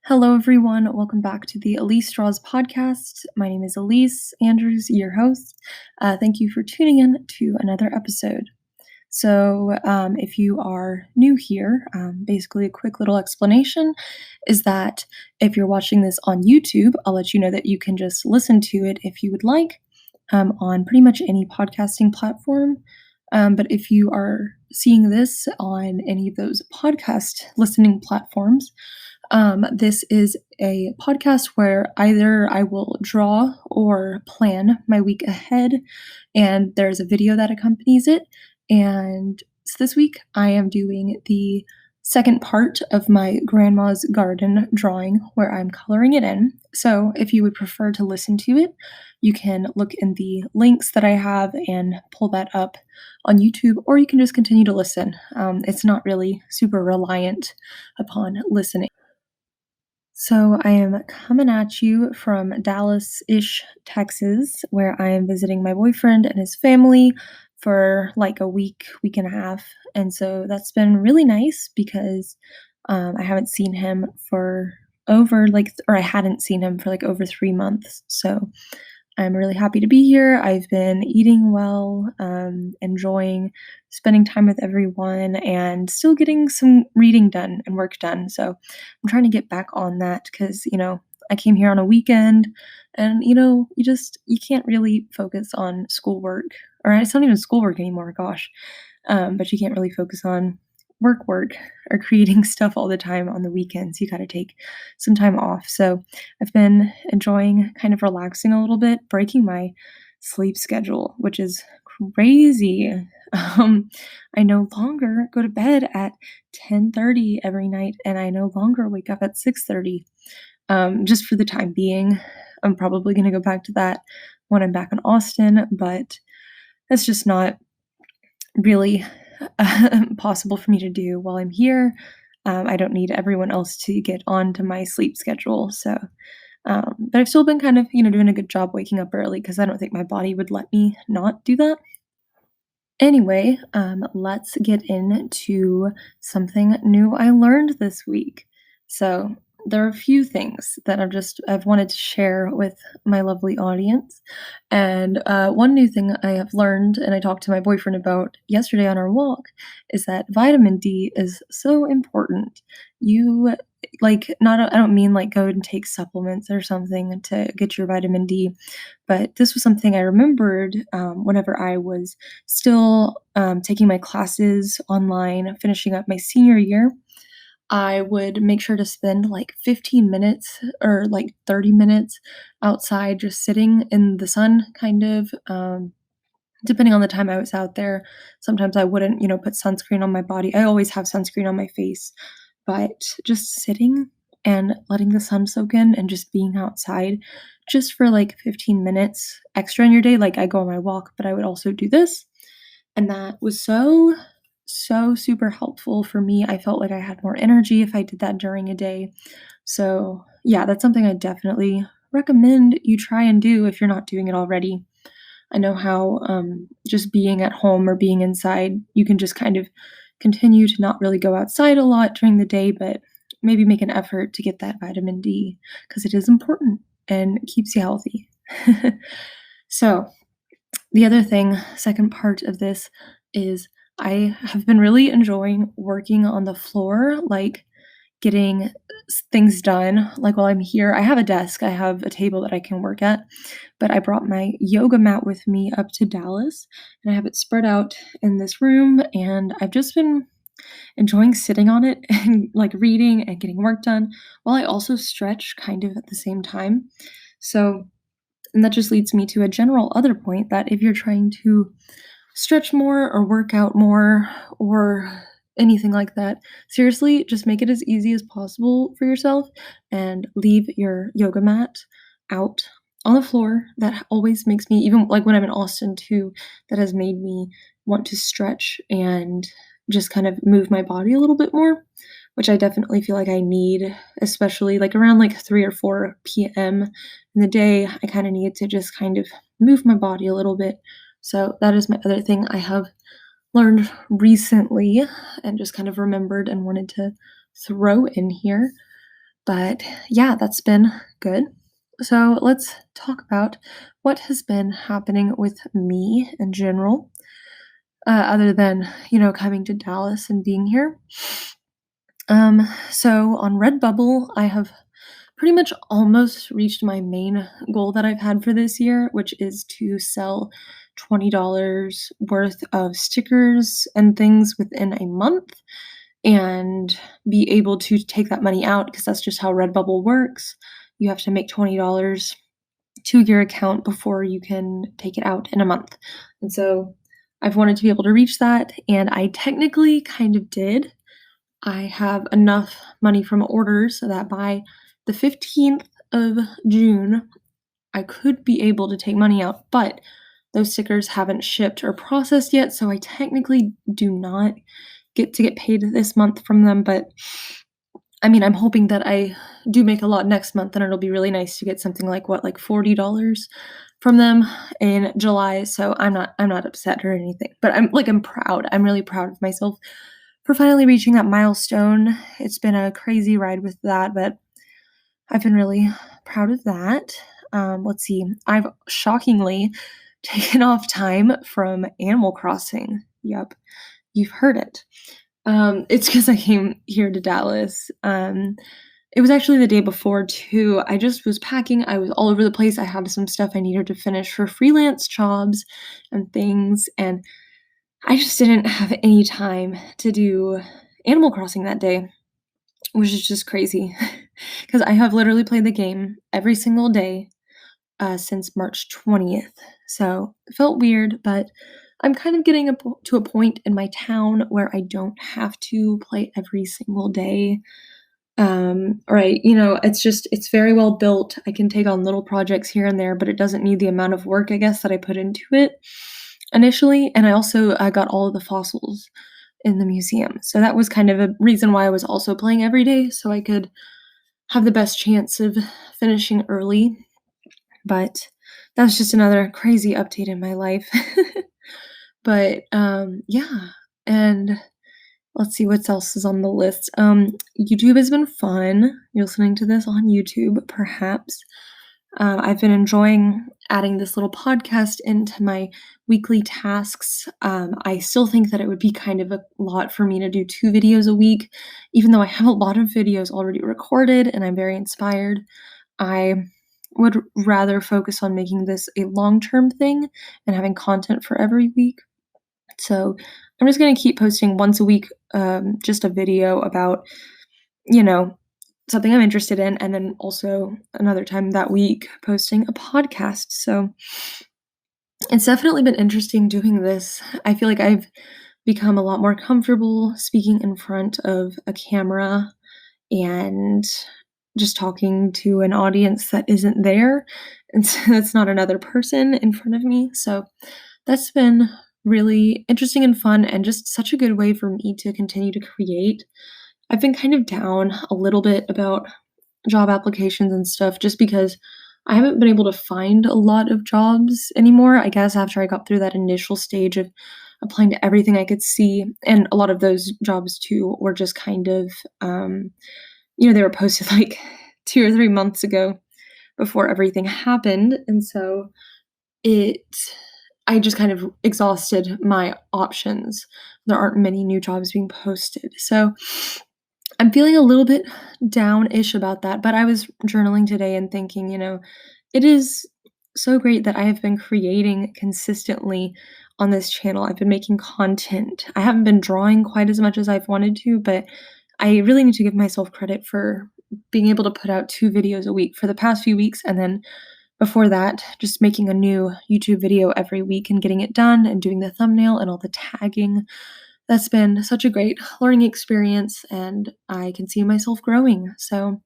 Hello, everyone. Welcome back to the Elyse Draws podcast. My name is Elyse Andrews, your host. Thank you for tuning in to another episode. If you are new here, basically a quick little explanation is that if you're watching this on YouTube, I'll let you know that you can just listen to it if you would like on pretty much any podcasting platform. But if you are seeing this on any of those podcast listening platforms, this is a podcast where either I will draw or plan my week ahead, and there's a video that accompanies it. And so this week I am doing the second part of my grandma's garden drawing where I'm coloring it in. So if you would prefer to listen to it, you can look in the links that I have and pull that up on YouTube, or you can just continue to listen. It's not really super reliant upon listening. So I am coming at you from Dallas-ish, Texas, where I am visiting my boyfriend and his family for like a week, week and a half. And so that's been really nice because I haven't seen him for I hadn't seen him for like over 3 months. So I'm really happy to be here. I've been eating well, enjoying spending time with everyone, and still getting some reading done and work done. So I'm trying to get back on that because, I came here on a weekend and, you can't really focus on schoolwork, or it's not even schoolwork anymore, gosh. But you can't really focus on work or creating stuff all the time on the weekends. You got to take some time off. So I've been enjoying kind of relaxing a little bit, breaking my sleep schedule, which is crazy. I no longer go to bed at 10:30 every night, and I no longer wake up at 6:30. Just for the time being, I'm probably going to go back to that when I'm back in Austin, but that's just not really possible for me to do while I'm here. I don't need everyone else to get onto my sleep schedule. But I've still been kind of, doing a good job waking up early because I don't think my body would let me not do that. Anyway, let's get into something new I learned this week. So, there are a few things that I've wanted to share with my lovely audience. And one new thing I have learned, and I talked to my boyfriend about yesterday on our walk, is that vitamin D is so important. You I don't mean like go and take supplements or something to get your vitamin D, but this was something I remembered whenever I was still taking my classes online, finishing up my senior year. I would make sure to spend like 15 minutes or like 30 minutes outside just sitting in the sun, kind of, depending on the time I was out there. Sometimes I wouldn't, put sunscreen on my body. I always have sunscreen on my face, but just sitting and letting the sun soak in and just being outside just for like 15 minutes extra in your day. Like I go on my walk, but I would also do this. And that was so super helpful for me. I felt like I had more energy if I did that during a day. So, yeah, that's something I definitely recommend you try and do if you're not doing it already. I know how just being at home or being inside, you can just kind of continue to not really go outside a lot during the day, but maybe make an effort to get that vitamin D because it is important and keeps you healthy. So, the other thing, second part of this, is I have been really enjoying working on the floor, like getting things done. Like while I'm here, I have a desk, I have a table that I can work at, but I brought my yoga mat with me up to Dallas and I have it spread out in this room. And I've just been enjoying sitting on it and like reading and getting work done while I also stretch kind of at the same time. So, and that just leads me to a general other point that if you're trying to stretch more or work out more or anything like that, seriously, just make it as easy as possible for yourself and leave your yoga mat out on the floor. That always makes me, even like when I'm in Austin too, that has made me want to stretch and just kind of move my body a little bit more, which I definitely feel like I need, especially like around like 3 or 4 p.m. in the day. I kind of need to just kind of move my body a little bit. So that is my other thing I have learned recently and just kind of remembered and wanted to throw in here. But yeah, that's been good. So let's talk about what has been happening with me in general, other than, coming to Dallas and being here. So on Redbubble, I have pretty much almost reached my main goal that I've had for this year, which is to sell $20 worth of stickers and things within a month and be able to take that money out because that's just how Redbubble works. You have to make $20 to your account before you can take it out in a month. And so I've wanted to be able to reach that, and I technically kind of did. I have enough money from orders so that by the 15th of June, I could be able to take money out, but those stickers haven't shipped or processed yet, so I technically do not get paid this month from them, but I mean, I'm hoping that I do make a lot next month, and it'll be really nice to get something like like $40 from them in July, so I'm not upset or anything, but I'm proud. I'm really proud of myself for finally reaching that milestone. It's been a crazy ride with that, but I've been really proud of that. Let's see. I've shockingly taken off time from Animal Crossing. Yep, you've heard it. It's because I came here to Dallas. It was actually the day before too. I just was packing. I was all over the place. I had some stuff I needed to finish for freelance jobs and things, and I just didn't have any time to do Animal Crossing that day, which is just crazy because I have literally played the game every single day since March 20th. So it felt weird, but I'm kind of getting to a point in my town where I don't have to play every single day. Right, it's very well built. I can take on little projects here and there, but it doesn't need the amount of work, I guess, that I put into it initially. And I also got all of the fossils in the museum. So that was kind of a reason why I was also playing every day, so I could have the best chance of finishing early. But that's just another crazy update in my life. But yeah, and let's see what else is on the list. YouTube has been fun. You're listening to this on YouTube, perhaps. I've been enjoying adding this little podcast into my weekly tasks. I still think that it would be kind of a lot for me to do 2 videos a week, even though I have a lot of videos already recorded and I'm very inspired. I would rather focus on making this a long-term thing and having content for every week. So I'm just going to keep posting once a week, just a video about, you know, something I'm interested in, and then also another time that week posting a podcast. So it's definitely been interesting doing this. I feel like I've become a lot more comfortable speaking in front of a camera and just talking to an audience that isn't there. And so that's not another person in front of me. So that's been really interesting and fun, and just such a good way for me to continue to create. I've been kind of down a little bit about job applications and stuff just because I haven't been able to find a lot of jobs anymore. I guess after I got through that initial stage of applying to everything I could see, and a lot of those jobs too were just kind of, they were posted like 2 or 3 months ago before everything happened. And so it, I just kind of exhausted my options. There aren't many new jobs being posted. So I'm feeling a little bit down-ish about that, but I was journaling today and thinking, it is so great that I have been creating consistently on this channel. I've been making content. I haven't been drawing quite as much as I've wanted to, but I really need to give myself credit for being able to put out 2 videos a week for the past few weeks, and then before that, just making a new YouTube video every week and getting it done and doing the thumbnail and all the tagging. That's been such a great learning experience, and I can see myself growing. So,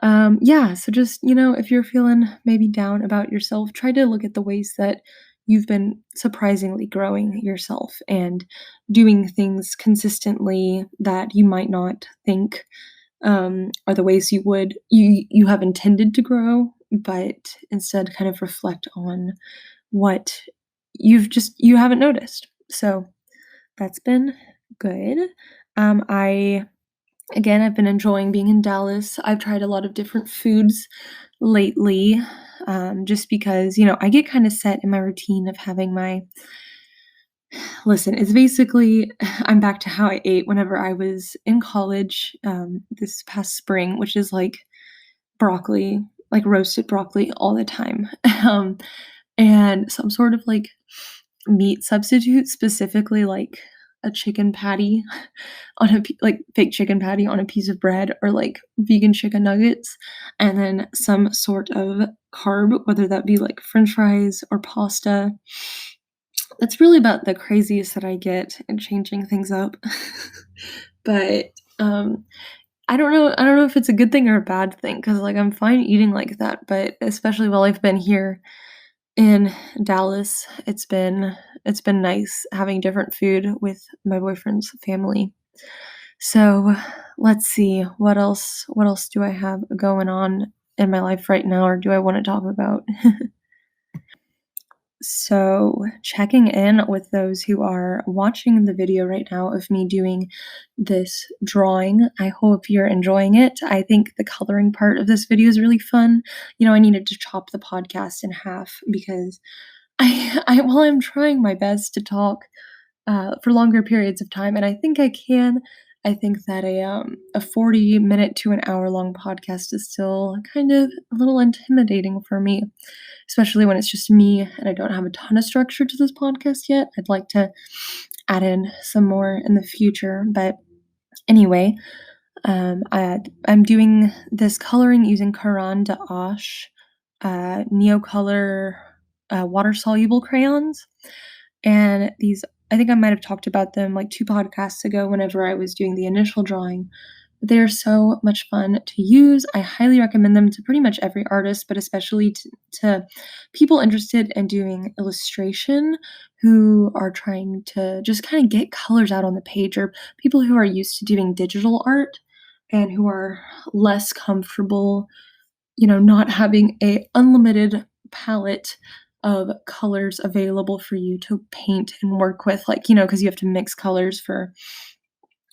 yeah, so just, if you're feeling maybe down about yourself, try to look at the ways that you've been surprisingly growing yourself and doing things consistently that you might not think are the ways you have intended to grow, but instead kind of reflect on what you haven't noticed. So that's been good. I Again, I've been enjoying being in Dallas. I've tried a lot of different foods lately, just because, I get kind of set in my routine of having my listen, it's basically I'm back to how I ate whenever I was in college, this past spring, which is like broccoli, like roasted broccoli all the time. Um, and some sort of like meat substitute, specifically like a chicken patty on like fake chicken patty on a piece of bread, or like vegan chicken nuggets, and then some sort of carb, whether that be like french fries or pasta. That's really about the craziest that I get in changing things up. But, um, I don't know if it's a good thing or a bad thing, because like, I'm fine eating like that, but especially while I've been here in Dallas, it's been nice having different food with my boyfriend's family. So, let's see, what else do I have going on in my life right now, or do I wanna talk about? So, checking in with those who are watching the video right now of me doing this drawing. I hope you're enjoying it. I think the coloring part of this video is really fun. I needed to chop the podcast in half because while I'm trying my best to talk for longer periods of time, and I think I can. I think that a 40-minute to an hour long podcast is still kind of a little intimidating for me, especially when it's just me and I don't have a ton of structure to this podcast yet. I'd like to add in some more in the future, but anyway, I'm doing this coloring using Caran d'Ache Neocolor water soluble crayons. And these, I think I might have talked about them like 2 podcasts ago whenever I was doing the initial drawing. But they are so much fun to use. I highly recommend them to pretty much every artist, but especially to people interested in doing illustration who are trying to just kind of get colors out on the page, or people who are used to doing digital art and who are less comfortable, not having a unlimited palette of colors available for you to paint and work with, like, because you have to mix colors for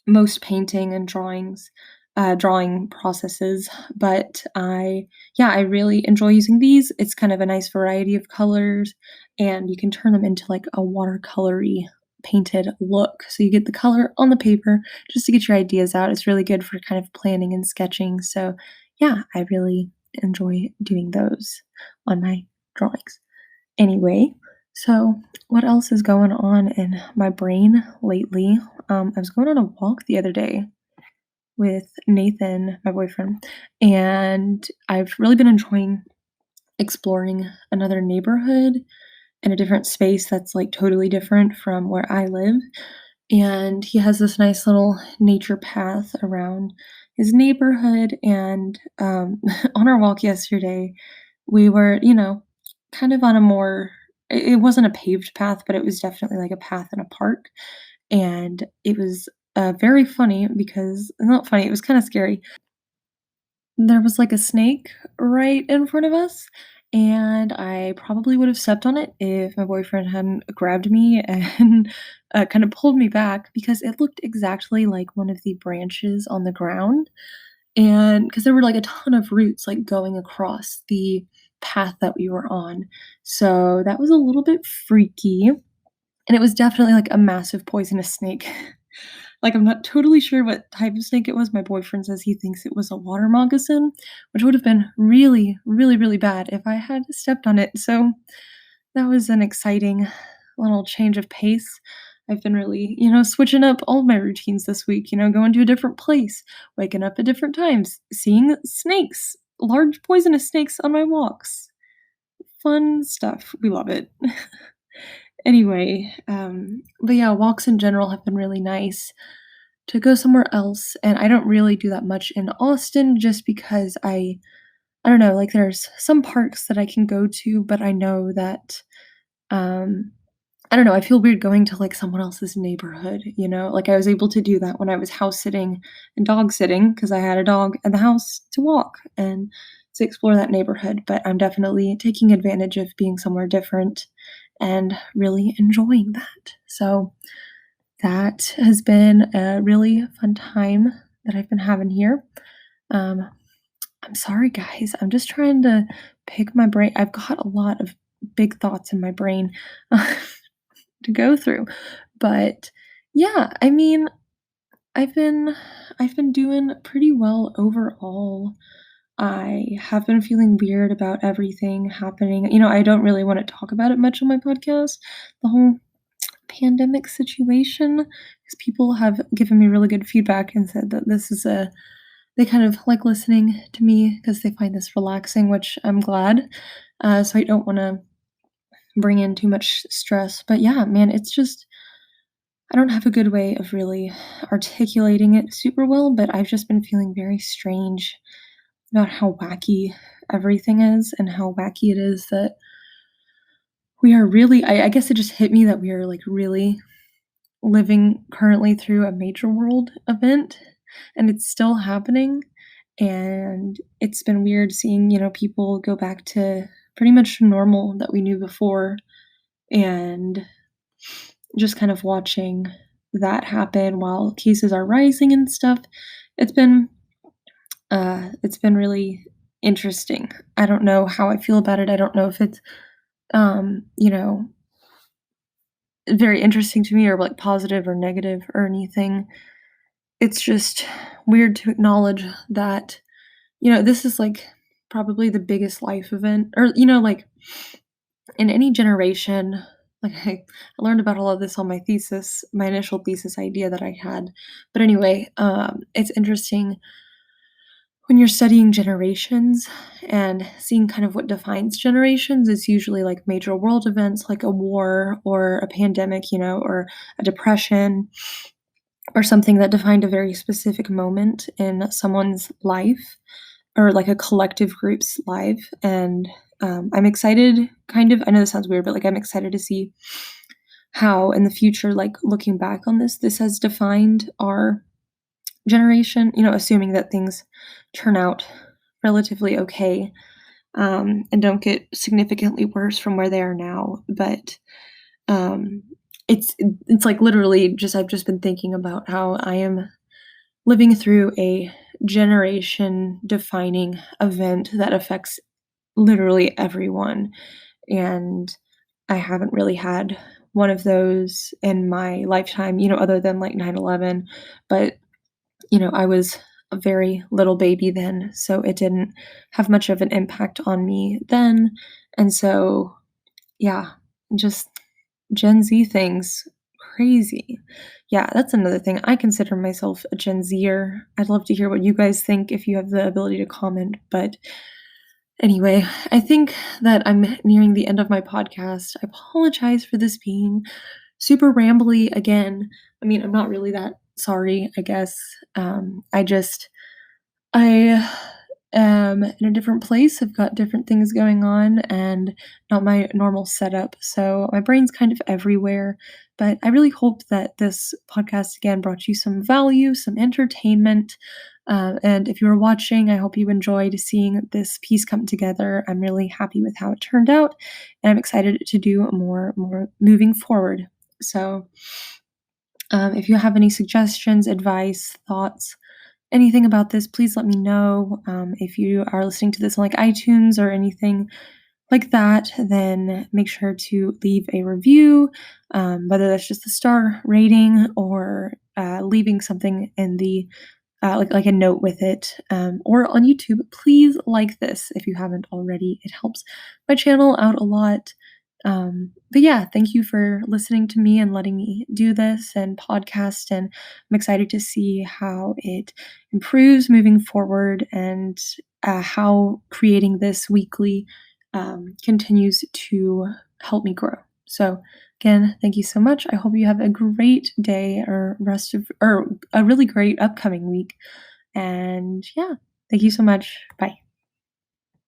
most painting and drawing processes. But I really enjoy using these. It's kind of a nice variety of colors, and you can turn them into like a watercolory painted look. So you get the color on the paper just to get your ideas out. It's really good for kind of planning and sketching. So yeah, I really enjoy doing those on my drawings. Anyway, so what else is going on in my brain lately? I was going on a walk the other day with Nathan, my boyfriend, and I've really been enjoying exploring another neighborhood in a different space that's like totally different from where I live. And he has this nice little nature path around his neighborhood. And on our walk yesterday, we were, kind of on a more, it wasn't a paved path, but it was definitely like a path in a park. And it was very funny because, not funny, it was kind of scary. There was like a snake right in front of us, and I probably would have stepped on it if my boyfriend hadn't grabbed me and kind of pulled me back, because it looked exactly like one of the branches on the ground. And because there were like a ton of roots like going across the path that we were on. So that was a little bit freaky. And it was definitely like a massive poisonous snake. Like, I'm not totally sure what type of snake it was. My boyfriend says he thinks it was a water moccasin, which would have been really, really, really bad if I had stepped on it. So that was an exciting little change of pace. I've been really, switching up all of my routines this week, going to a different place, waking up at different times, seeing snakes, large poisonous snakes on my walks. Fun stuff. We love it. Anyway, but yeah, walks in general have been really nice. To go somewhere else, and I don't really do that much in Austin just because I don't know, like, there's some parks that I can go to, but I know that, um I don't know, I feel weird going to, like, someone else's neighborhood, Like, I was able to do that when I was house sitting and dog sitting because I had a dog at the house to walk and to explore that neighborhood, but I'm definitely taking advantage of being somewhere different and really enjoying that. So that has been a really fun time that I've been having here. Um, I'm sorry, guys. I'm just trying to pick my brain. I've got a lot of big thoughts in my brain to go through, but yeah, I mean, I've been I've been doing pretty well overall. I have been feeling weird about everything happening. I don't really want to talk about it much on my podcast, the whole pandemic situation, because people have given me really good feedback and said that they kind of like listening to me because they find this relaxing, which I'm glad. So I don't want to bring in too much stress. But yeah, man, it's just I don't have a good way of really articulating it super well, but I've just been feeling very strange about how wacky everything is and how wacky it is that we are really I guess it just hit me that we are like really living currently through a major world event and it's still happening. And it's been weird seeing, people go back to pretty much normal that we knew before and just kind of watching that happen while cases are rising and stuff. It's been it's been really interesting. I don't know how I feel about it. I don't know if it's you know, very interesting to me or like positive or negative or anything. It's just weird to acknowledge that, this is like probably the biggest life event or, like in any generation. Like I learned about all of this on my thesis, my initial thesis idea that I had. But anyway, it's interesting when you're studying generations and seeing kind of what defines generations. It's usually like major world events like a war or a pandemic, or a depression or something that defined a very specific moment in someone's life or like a collective group's life. And I'm excited, kind of. I know this sounds weird, but like I'm excited to see how in the future, like looking back on this has defined our generation, assuming that things turn out relatively okay, and don't get significantly worse from where they are now. But um, it's like literally just I've just been thinking about how I am living through a generation defining event that affects literally everyone. And I haven't really had one of those in my lifetime, other than like 9/11. But, I was a very little baby then, so it didn't have much of an impact on me then. And so, yeah, just Gen Z things, crazy. Yeah, that's another thing. I consider myself a Gen Zer. I'd love to hear what you guys think if you have the ability to comment. But anyway, I think that I'm nearing the end of my podcast. I apologize for this being super rambly again. I mean, I'm not really that sorry, I guess. I am in a different place. I've got different things going on and not my normal setup. So my brain's kind of everywhere. But I really hope that this podcast again brought you some value, some entertainment. And if you were watching, I hope you enjoyed seeing this piece come together. I'm really happy with how it turned out, and I'm excited to do more moving forward. So, if you have any suggestions, advice, thoughts, anything about this, please let me know. If you are listening to this on like iTunes or anything like that, then make sure to leave a review, whether that's just a star rating or leaving something in the like a note with it, or on YouTube. Please like this if you haven't already. It helps my channel out a lot. But yeah, thank you for listening to me and letting me do this and podcast. And I'm excited to see how it improves moving forward and how creating this weekly continues to help me grow. So, again, thank you so much. I hope you have a great day or a really great upcoming week. And yeah, thank you so much. Bye.